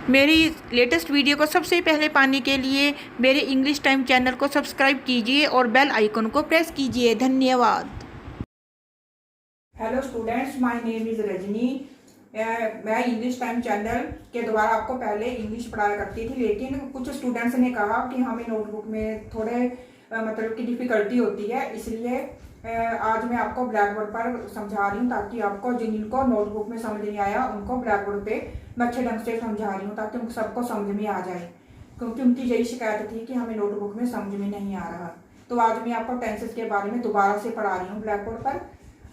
मेरी latest video को सबसे पहले पाने के लिए मेरे इंग्लिश टाइम चैनल को सब्सक्राइब कीजिए और बेल आइकन को प्रेस कीजिए। धन्यवाद। Hello students, my name is Rajni. मैं इंग्लिश टाइम चैनल के द्वारा आपको पहले इंग्लिश पढ़ाया करती थी, लेकिन कुछ स्टूडेंट्स ने कहा कि हमें नोटबुक में थोड़े मतलब कि डिफ़िकल्टी होती है, इसलिए आज मैं आपको ब्लैक बोर्ड पर समझा रही हूँ ताकि आपको जिनको नोटबुक में समझ नहीं आया उनको ब्लैक बोर्ड पे मैं अच्छे ढंग से समझा रही हूँ ताकि उनको सबको समझ में आ जाए, क्योंकि उनकी यही शिकायत थी कि हमें नोटबुक में समझ में नहीं आ रहा। तो आज मैं आपको टेंसेस के बारे में दोबारा से पढ़ा रही हूँ ब्लैक बोर्ड पर।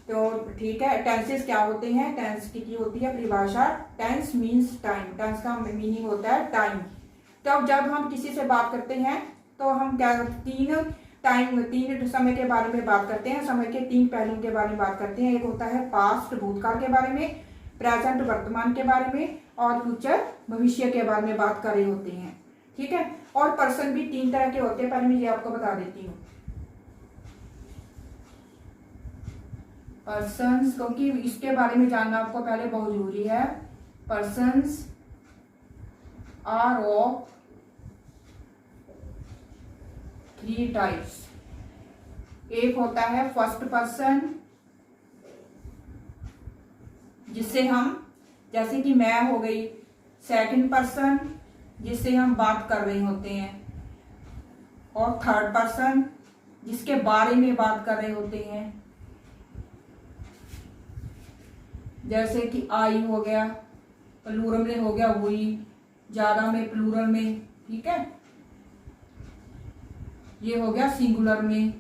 तो ठीक है, टेंसेस क्या होते हैं? टेंस की होती है परिभाषा। Tense means time. टेंस का मीनिंग होता है टाइम। तो जब हम किसी से बात करते हैं तो हम क्या तीन समय के बारे में बात करते हैं। समय के तीन पहलुओं के बारे में बात करते हैं। एक होता है पास्ट, भूतकाल के बारे में, प्रेजेंट वर्तमान के बारे में, और फ्यूचर भविष्य के बारे में बात कर रहे होते हैं। ठीक है, और पर्सन भी तीन तरह के होते हैं, पहले मैं ये आपको बता देती हूँ। पर्सन्स, क्योंकि इसके बारे में जानना आपको पहले बहुत जरूरी है। Persons are of three types. एक होता है फर्स्ट पर्सन, जिससे हम, जैसे कि मैं हो गई, सेकंड पर्सन जिससे हम बात कर रहे होते हैं, और थर्ड पर्सन जिसके बारे में बात कर रहे होते हैं, जैसे कि आई हो गया, प्लूरल में हो गया हुई, ज्यादा में प्लूरल में। ठीक है, ये हो गया सिंगुलर में।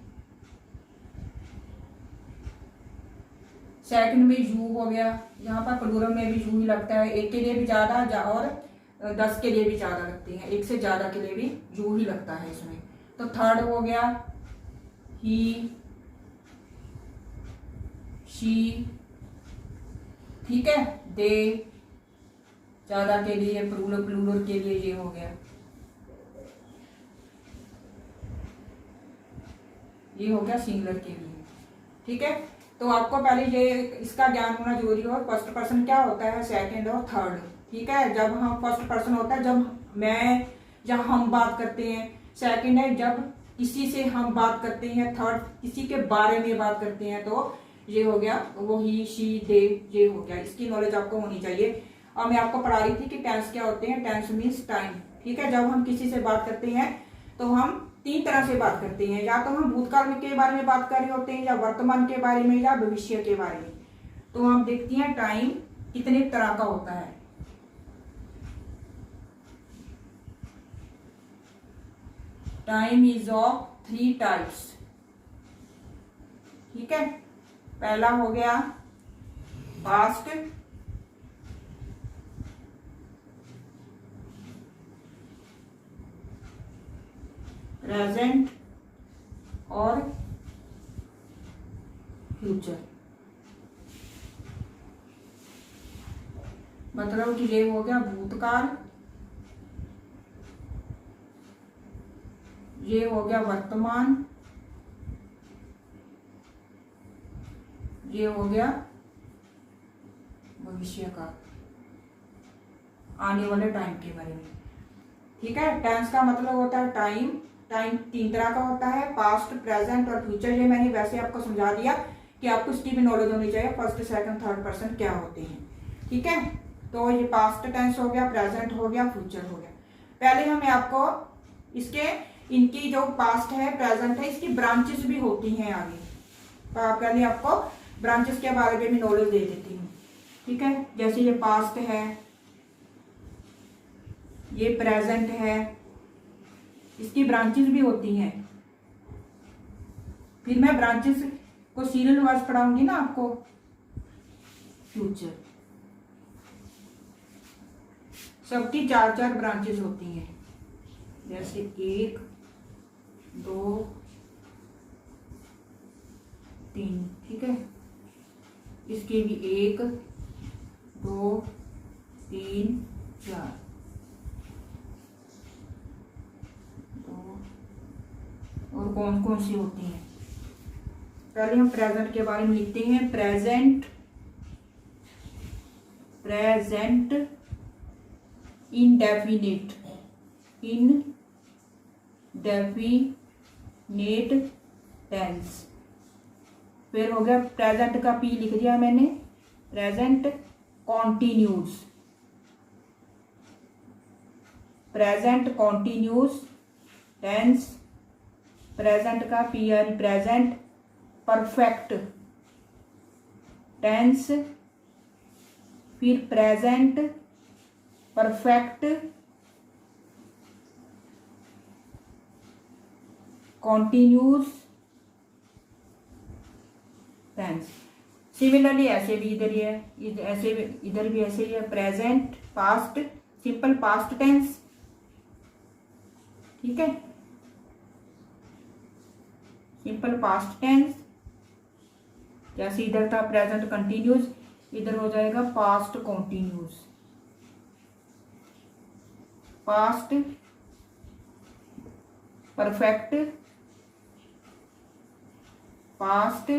सेकंड में यू हो गया, यहाँ पर प्लूरल में भी यू ही लगता है, एक के लिए भी ज्यादा और 10 के लिए भी ज्यादा लगती है, एक से ज्यादा के लिए भी यू ही लगता है इसमें। तो थर्ड हो गया ही, शी। ठीक है, दे ज्यादा के लिए, प्लूरल के लिए ये हो गया, ये हो गया सिंगुलर के लिए। ठीक है, तो आपको पहले ये इसका ज्ञान होना जरूरी हो। फर्स्ट पर्सन क्या होता है, सेकंड और थर्ड। ठीक है, जब हम फर्स्ट पर्सन होता है जब मैं या हम बात करते हैं, सेकंड है जब किसी से हम बात करते हैं, थर्ड किसी के बारे में बात करते हैं। तो ये हो गया वो ही, शी, दे, ये हो गया। इसकी नॉलेज आपको होनी चाहिए। और मैं आपको पढ़ा रही थी कि टेंस क्या होते हैं। Tense means time. ठीक है, जब हम किसी से बात करते हैं तो हम तीन तरह से बात करते हैं, या तो हम भूतकाल के बारे में बात कर रहे होते हैं, या वर्तमान के बारे में, या भविष्य के बारे में। तो हम देखते हैं टाइम कितने तरह का होता है। Time is of three types. ठीक है, पहला हो गया पास्ट, प्रेजेंट और फ्यूचर। मतलब कि ये हो गया भूतकाल, ये हो गया वर्तमान, ये हो गया भविष्य का, आने वाले टाइम के बारे में। ठीक है, टेंस का मतलब होता है टाइम। टाइम तीन तरह का होता है, पास्ट, प्रेजेंट और फ्यूचर। ये मैंने वैसे आपको समझा दिया कि आपको इसकी भी नॉलेज होनी चाहिए, फर्स्ट, सेकंड, थर्ड पर्सन क्या होते हैं। ठीक है, तो ये पास्ट टेंस हो गया, प्रेजेंट हो गया, फ्यूचर हो गया। पहले हमें आपको इसके, इनकी जो पास्ट है, प्रेजेंट है, इसकी ब्रांचेस भी होती हैं आगे। पहले आपको ब्रांचेस के बारे में भी नॉलेज दे देती हूँ। ठीक है, जैसे ये पास्ट है, ये प्रेजेंट है, इसकी ब्रांचेस भी होती हैं। फिर मैं ब्रांचेस को सीरियल वाइज पढ़ाऊंगी ना आपको। फ्यूचर, सबकी चार चार ब्रांचेस होती हैं, जैसे 1, 2, 3। ठीक है, इसके भी 1, 2, 3, 4। और कौन कौन सी होती हैं? पहले हम प्रेजेंट के बारे में लिखते हैं। Present, present indefinite, indefinite tense. फिर हो गया प्रेजेंट का पी लिख दिया मैंने, present continuous, present continuous tense. Present का P R present perfect tense. फिर present perfect continuous tense. Similarly ऐसे भी इधर ही है, ऐसे भी इधर भी ऐसे ही है, present past simple past tense. ठीक है, सिंपल पास्ट टेंस। जैसे इधर था प्रेजेंट कंटिन्यूस, इधर हो जाएगा past continuous, past perfect, past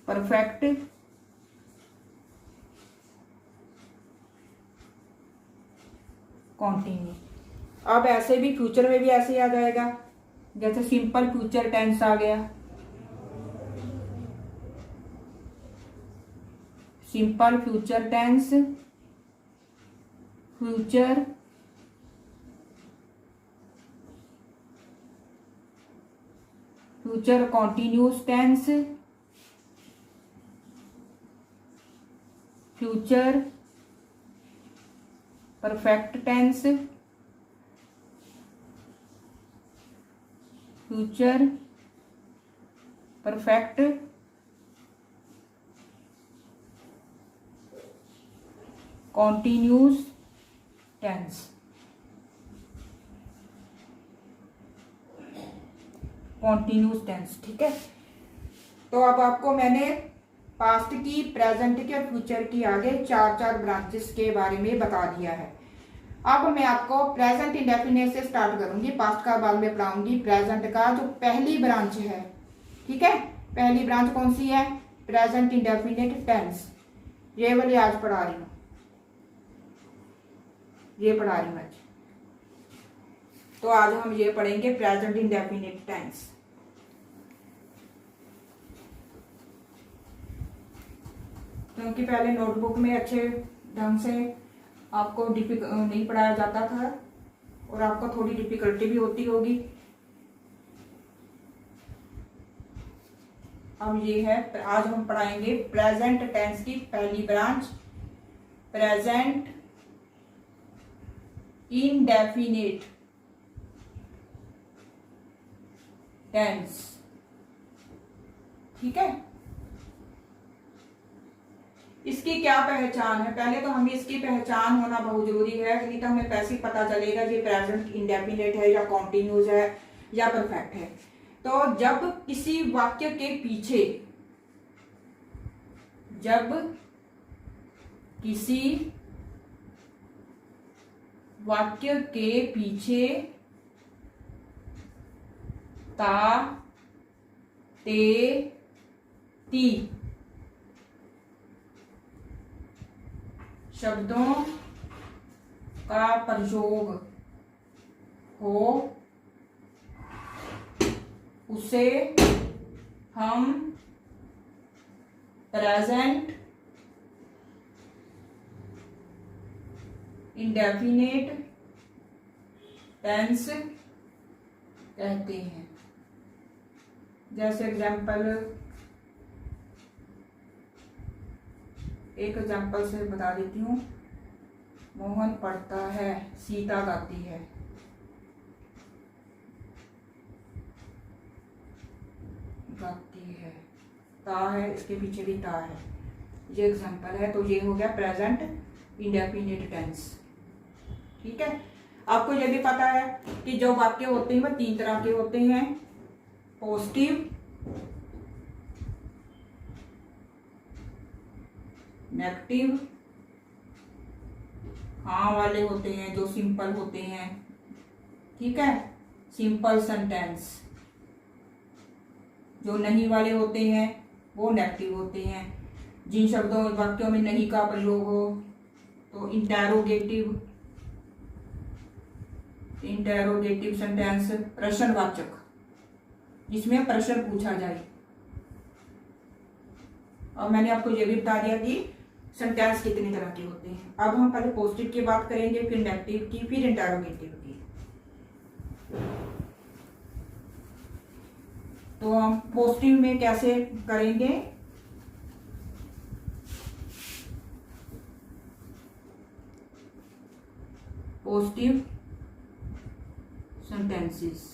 perfect continue. अब ऐसे भी फ्यूचर में भी ऐसे ही आ जाएगा, जैसे सिंपल फ्यूचर टेंस आ गया, simple future tense, future future continuous tense, future perfect tense, future perfect continuous tense, continuous tense. ठीक है, तो अब आपको मैंने पास्ट की, प्रेजेंट की और फ्यूचर की आगे चार चार ब्रांचेस के बारे में बता दिया है। अब मैं आपको प्रेजेंट इंडेफिनिट से स्टार्ट करूंगी, पास्ट का बाद में पढ़ाऊंगी। प्रेजेंट का जो पहली ब्रांच है, ठीक है, पहली ब्रांच कौन सी है? Present indefinite tense. ये वाली आज पढ़ा रही हूँ, ये पढ़ा रही हूँ आज। तो आज हम ये पढ़ेंगे प्रेजेंट इंडेफिनिट टेंस। क्योंकि पहले नोटबुक में अच्छे ढंग से आपको नहीं पढ़ाया जाता था और आपको थोड़ी डिफिकल्टी भी होती होगी। अब ये है, आज हम पढ़ाएंगे प्रेजेंट टेंस की पहली ब्रांच, प्रेजेंट इंडेफिनिट टेंस। ठीक है, इसकी क्या पहचान है? पहले तो हमें इसकी पहचान होना बहुत जरूरी है, नहीं तो हमें कैसे पता चलेगा कि प्रेजेंट इंडेफिनिट है या कॉन्टिन्यूस है या परफेक्ट है। तो जब किसी वाक्य के पीछे, जब किसी वाक्य के पीछे ता, ते, ती शब्दों का प्रयोग हो, उसे हम प्रेजेंट इंडेफिनिट टेंस कहते हैं। जैसे एग्जाम्पल, एक एग्जाम्पल से बता देती हूँ। मोहन पढ़ता है, सीता गाती है। गाती है, ता है, इसके पीछे भी ता है। ये एग्जाम्पल है, तो ये हो गया प्रेजेंट इंडेफिनिट टेंस। ठीक है, आपको ये भी पता है कि जो वाक्य होते हैं वह तीन तरह के होते हैं, पॉजिटिव, नेगेटिव, हाँ वाले होते हैं जो सिंपल होते हैं। ठीक है, सिंपल सेंटेंस। जो नहीं वाले होते हैं वो नेगेटिव होते हैं। जिन शब्दों वाक्यों में नहीं का प्रयोग हो तो इंटेरोगेटिव सेंटेंस प्रश्नवाचक, जिसमें प्रश्न पूछा जाए। और मैंने आपको ये भी बता दिया कि सेंटेंस कितने तरह के होते हैं। अब हम पहले पॉजिटिव की बात करेंगे, फिर नेगेटिव की, फिर इंटेरोगेटिव की। तो हम पॉजिटिव में कैसे करेंगे, पॉजिटिव सेंटेंसेस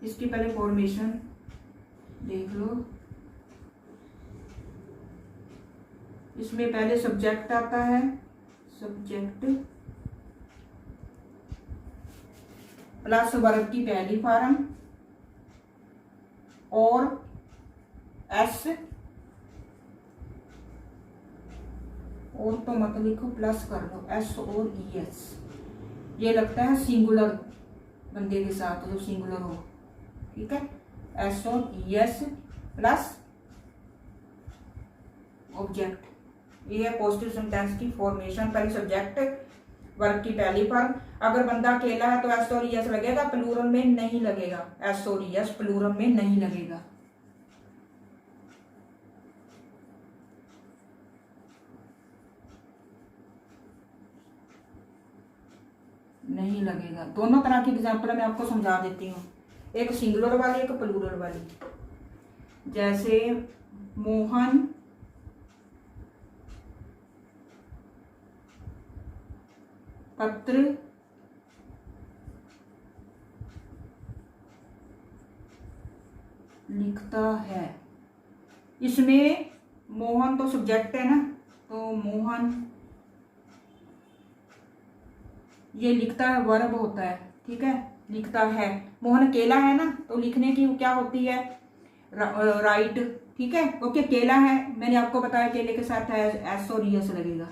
इसकी पहले फॉर्मेशन देख लो। इसमें पहले सब्जेक्ट आता है, सब्जेक्ट प्लस वर्ब की पहली फॉर्म और एस, और तो मत लिखो, प्लस कर लो, एस और ई एस। ये लगता है सिंगुलर बंदे के साथ, जो सिंगुलर हो, ठीक है। एस और ई एस प्लस ऑब्जेक्ट, ये है पॉजिटिव सेंटेंस की फॉर्मेशन। पहले सब्जेक्ट, वर्ब की पहली फॉर्म। अगर बंदा अकेला है तो एस और ई एस लगेगा, प्लूरल में नहीं लगेगा। एस और ई एस प्लूरल में नहीं लगेगा। नहीं लगेगा। दोनों तरह की एग्जाम्पल मैं आपको समझा देती हूँ, एक सिंगुलर वाली, एक प्लूरल वाली। जैसे मोहन पत्र लिखता है। इसमें मोहन तो सब्जेक्ट है ना, तो मोहन, ये लिखता है वर्ब होता है, ठीक है। लिखता है, मोहन अकेला है ना, तो लिखने की क्या होती है, राइट, ठीक है। ओके, अकेला है, मैंने आपको बताया अकेले के साथ है एस और एस लगेगा।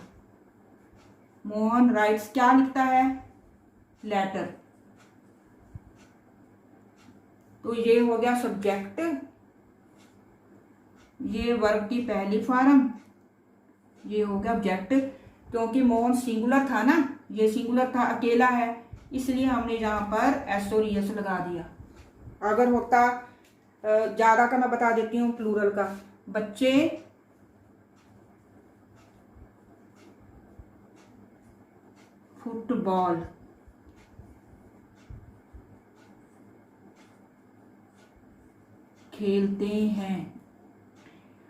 मोहन राइट्स, क्या लिखता है, लेटर। तो ये हो गया सब्जेक्ट, ये वर्ब की पहली फॉर्म, ये हो गया ऑब्जेक्ट। क्योंकि मोहन सिंगुलर था ना, ये सिंगुलर था, अकेला है, इसलिए हमने यहाँ पर एस और एस लगा दिया। अगर होता ज्यादा का, मैं बता देती हूँ प्लूरल का, बच्चे फुटबॉल खेलते हैं।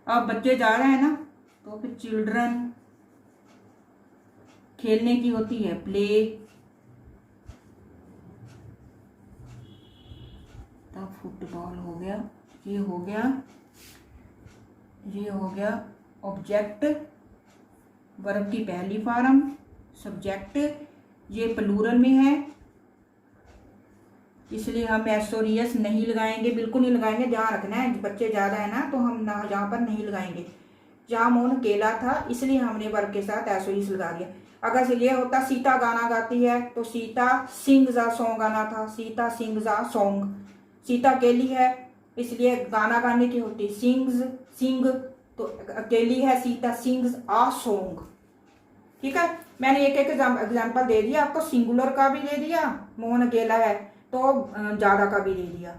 अब बच्चे जा रहे हैं ना, तो फिर चिल्ड्रन, खेलने की होती है प्ले, तब फुटबॉल हो गया। ये हो गया ऑब्जेक्ट, वर्ब की पहली फॉर्म, सब्जेक्ट, ये प्लूरल में है, इसलिए हम एस और एस नहीं लगाएंगे, बिल्कुल नहीं लगाएंगे। ध्यान रखना है, बच्चे ज़्यादा है ना, तो हम ना यहाँ पर नहीं लगाएंगे। जहाँ मोहन अकेला था, इसलिए हमने वर्ब के साथ एस और एस लगा दिया। अगर ये होता सीता गाना गाती है, तो सीता सिंग्स अ सॉन्ग गाना था, Sita sings a song. Sita अकेली है, इसलिए गाना गाने की होती सिंग, तो अकेली है, सीता सिंग्स अ सॉन्ग, ठीक है। मैंने एक एग्जाम्पल दे दिया आपको, सिंगुलर का भी दे दिया, मोहन अकेला है, तो ज्यादा का भी दे दिया,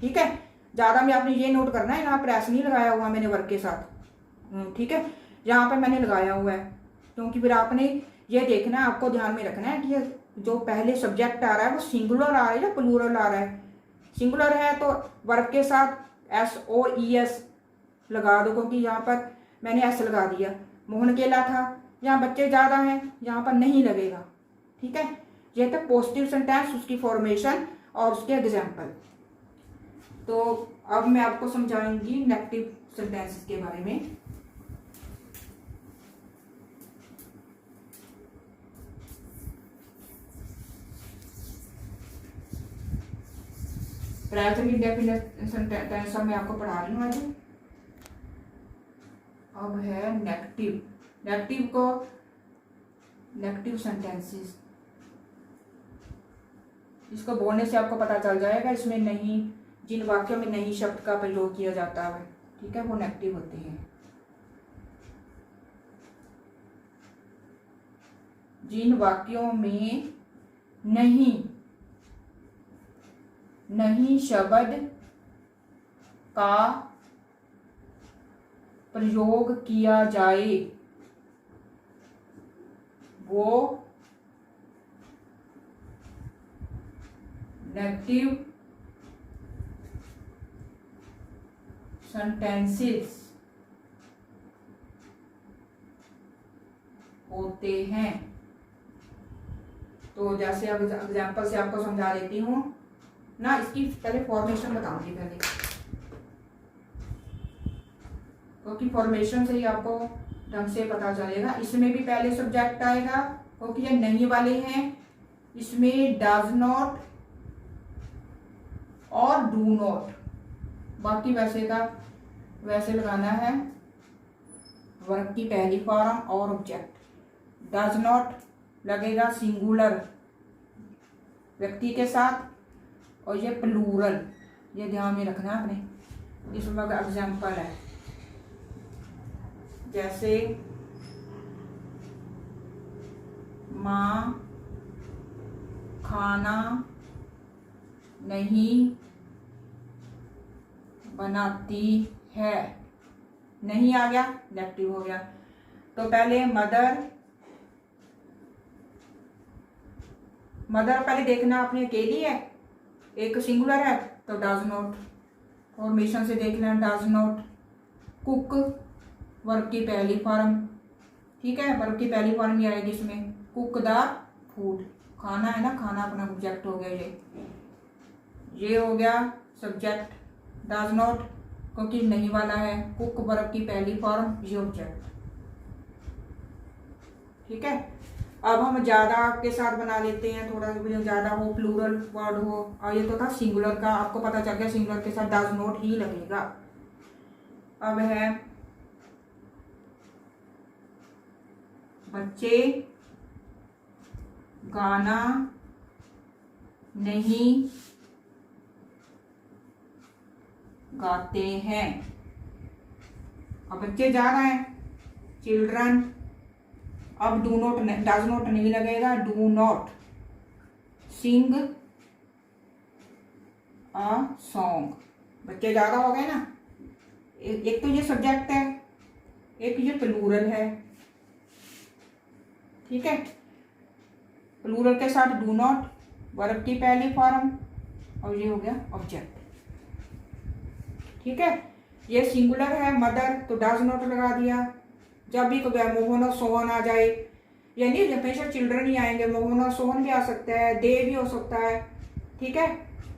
ठीक है। ज्यादा में आपने ये नोट करना है, यहाँ पर एस नहीं लगाया हुआ मैंने वर्ब के साथ, ठीक है। यहाँ पर मैंने लगाया हुआ है, क्योंकि फिर आपने ये देखना है, आपको ध्यान में रखना है कि जो पहले सब्जेक्ट आ रहा है वो सिंगुलर आ रहा है या प्लूरल आ रहा है। सिंगुलर है तो वर्ब के साथ एस और ई एस लगा दो, क्योंकि यहाँ पर मैंने एस लगा दिया। मोहन अकेला था, यहाँ बच्चे ज़्यादा हैं, यहाँ पर नहीं लगेगा, ठीक है। ये था पॉजिटिव सेंटेंस, उसकी फॉर्मेशन और उसके एग्जाम्पल। तो अब मैं आपको समझाऊंगी नेगेटिव सेंटेंसेस के बारे में। प्रायोरिटी इंडेफिनिट सेंटेंस मैं आपको पढ़ा रही हूँ आज। अब है नेगेटिव सेंटेंसेस। इसको बोलने से आपको पता चल जाएगा, इसमें नहीं, जिन वाक्यों में नहीं शब्द का प्रयोग किया जाता है, ठीक है, वो नेगेटिव होते हैं। जिन वाक्यों में नहीं नहीं शब्द का प्रयोग किया जाए वो नेगेटिव सेंटेंसेस होते हैं। तो जैसे अब एग्जाम्पल से आपको समझा देती हूँ ना, इसकी पहले फॉर्मेशन बताऊंगी पहले, क्योंकि फॉर्मेशन से ही आपको ढंग से पता चलेगा। इसमें भी पहले सब्जेक्ट आएगा क्योंकि ये नहीं वाले हैं। इसमें डज नॉट और डू नॉट, बाकी वैसे का वैसे लगाना है वर्ब की पहली फॉर्म और ऑब्जेक्ट। डज नॉट लगेगा सिंगुलर व्यक्ति के साथ, और ये प्लूरल, ये ध्यान में रखना आपने। इसमें एग्जाम्पल है जैसे माँ खाना नहीं बनाती है। नहीं आ गया, नेगेटिव हो गया। तो पहले मदर पहले देखना आपने अकेली है, एक सिंगुलर है तो डज नॉट। फॉर्मेशन से देखना डज नॉट। कुक वर्ब की पहली फॉर्म, ठीक है, वर्ब की पहली फॉर्म ही आएगी इसमें। कुक द फूड, खाना है ना, खाना अपना ऑब्जेक्ट हो गया। ये हो गया सब्जेक्ट। डज नॉट क्योंकि नहीं वाला है। कुक वर्ब की पहली फॉर्म, ये ऑब्जेक्ट, ठीक है। अब हम ज्यादा के साथ बना लेते हैं, थोड़ा ज्यादा हो, प्लूरल वर्ड हो। और ये तो था सिंगुलर का, आपको पता चल गया सिंगुलर के साथ डज नॉट ही लगेगा। अब है बच्चे गाना नहीं गाते हैं। अब बच्चे जा रहे हैं, चिल्ड्रन। अब डू नॉट, डज नॉट नहीं लगेगा। Do not sing a song. बच्चे ज्यादा हो गए ना। एक तो ये सब्जेक्ट है, एक ये प्लूरल है, ठीक है। प्लूरल के साथ डू नॉट वर्ब की पहली फॉर्म, और ये हो गया ऑब्जेक्ट, ठीक है। ये सिंगुलर है मदर, तो डज नॉट लगा दिया। जब भी मोहन और सोहन आ जाए, यानी हमेशा चिल्ड्रन ही आएंगे, मोहन और सोहन भी आ सकता है, दे भी हो सकता है, ठीक है।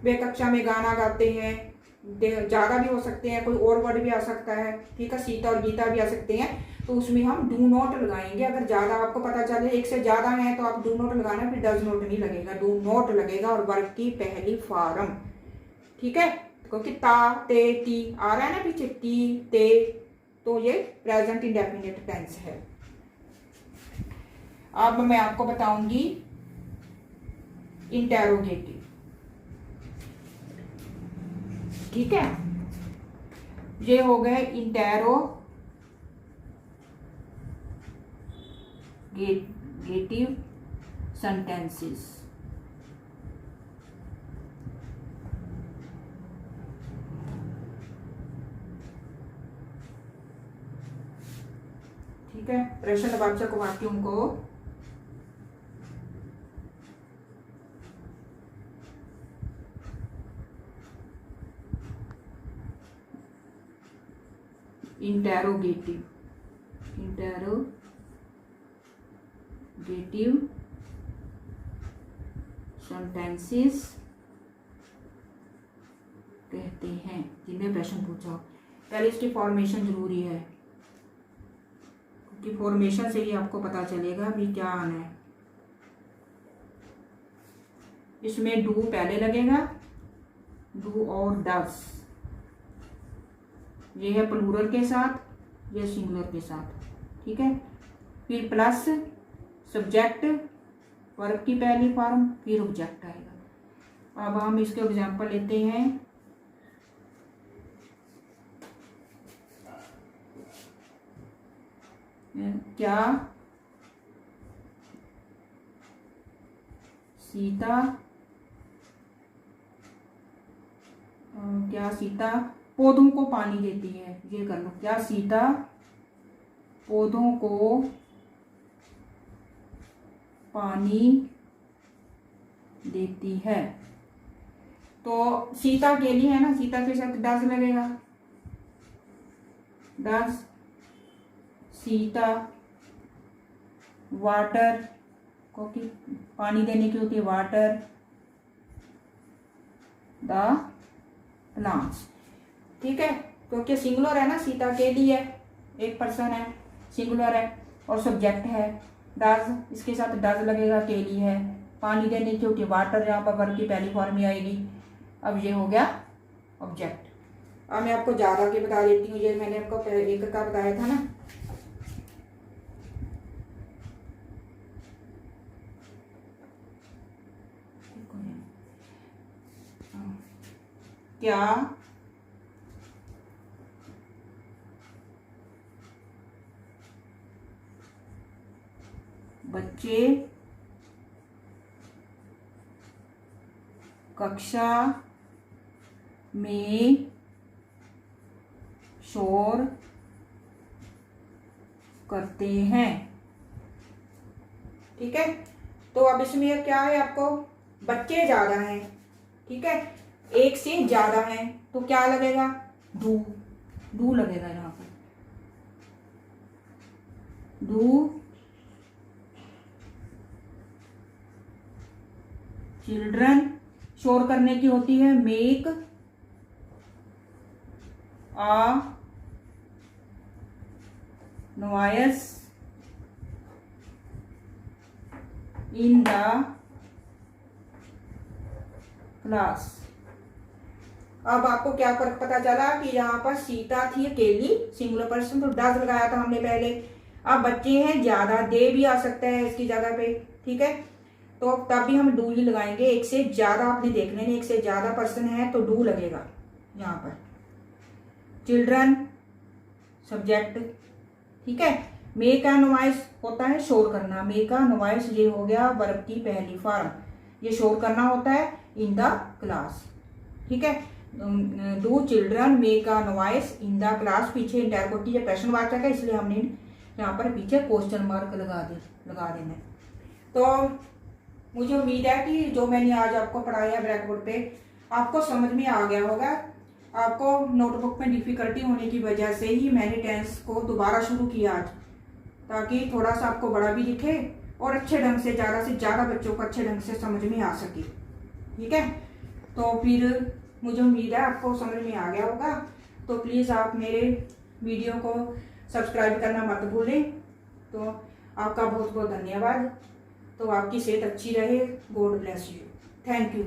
वे कक्षा में गाना गाते हैं, ज्यादा भी हो सकते हैं, कोई और वर्ड भी आ सकता है, ठीक है। सीता और गीता भी आ सकते हैं, तो उसमें हम डू नॉट लगाएंगे। अगर ज्यादा आपको पता चले एक से ज्यादा है तो आप डू नॉट लगाना, फिर डज नॉट नहीं लगेगा, डू नॉट लगेगा, और वर्ब की पहली फॉर्म, ठीक है। क्योंकि ता ते ती आ रहा है ना पीछे, ती ते, तो ये प्रेजेंट इंडेफिनिट टेंस है। अब मैं आपको बताऊंगी इंटेरोगेटिव, ठीक है। ये हो गए इंटेरोगेटिव सेंटेंसेस, ठीक है। प्रश्नवाचक वाक्यों को इंटेरोगेटिव सेंटेंसेस कहते हैं, जिनमें प्रश्न पूछा हो। पहले इसकी फॉर्मेशन जरूरी है, क्योंकि फॉर्मेशन से ही आपको पता चलेगा भी क्या आना है। इसमें डू पहले लगेगा, डू और डस, ये है प्लूरल के साथ, ये सिंगुलर के साथ, ठीक है। फिर प्लस सब्जेक्ट वर्ब की पहली फॉर्म, फिर ऑब्जेक्ट आएगा। अब हम इसके एग्जांपल लेते हैं। क्या सीता क्या सीता पौधों को पानी देती है, ये कर लो। क्या सीता पौधों को पानी देती है। तो सीता अकेली है ना, सीता के साथ डज लगेगा। डज सीता वाटर को की पानी देने की होती है, वाटर द प्लांट्स। ठीक है, क्योंकि सिंगुलर है ना, सीता अकेली है, एक पर्सन है, सिंगुलर है और सब्जेक्ट है डज, इसके साथ डज लगेगा, अकेली है, पानी देने की होती है वाटर, जहाँ पर वर्ब की पहली फॉर्म में आएगी। अब ये हो गया ऑब्जेक्ट। अब मैं आपको ज़्यादा के बता देती हूँ, ये मैंने आपको एक का बताया था ना। क्या बच्चे कक्षा में शोर करते हैं। ठीक है, तो अब इसमें क्या है, आपको बच्चे ज्यादा हैं, ठीक है, एक से ज्यादा हैं, तो क्या लगेगा, डू, डू लगेगा यहाँ पर। डू चिल्ड्रन, शोर करने की होती है make a noise in the class. अब आपको क्या फर्क पता चला कि यहाँ पर सीता थी अकेली, सिंगुलर पर्सन, तो डज लगाया था हमने पहले। अब बच्चे हैं ज्यादा, दे भी आ सकता है इसकी जगह पे, ठीक है, तो तब भी हम डू ही लगाएंगे। एक से ज्यादा आपने देखने में, एक से ज्यादा पर्सन है तो डू लगेगा यहाँ पर। चिल्ड्रन सब्जेक्ट, ठीक है, मेक अ नॉइस होता है शोर करना, मेक अ नॉइस ये हो गया वर्ब की पहली फॉर्म, ये शोर करना होता है इन द क्लास। ठीक है, do children make a noise in the class, पीछे इंटररोगेटिव या प्रश्नवाचक है, इसलिए हमने यहाँ पर पीछे क्वेश्चन मार्क लगा देना। तो मुझे उम्मीद है कि जो मैंने आज आपको पढ़ाया ब्लैक बोर्ड पे आपको समझ में आ गया होगा। आपको नोटबुक में डिफिकल्टी होने की वजह से ही मैंने टेंस को दोबारा शुरू किया आज, ताकि थोड़ा सा आपको बड़ा भी दिखे और अच्छे ढंग से ज़्यादा बच्चों को अच्छे ढंग से समझ में आ सके। ठीक है, तो फिर मुझे उम्मीद है आपको समझ में आ गया होगा। तो प्लीज़ आप मेरे वीडियो को सब्सक्राइब करना मत भूलें। तो आपका बहुत बहुत धन्यवाद। तो आपकी सेहत अच्छी रहे। God bless you. Thank you.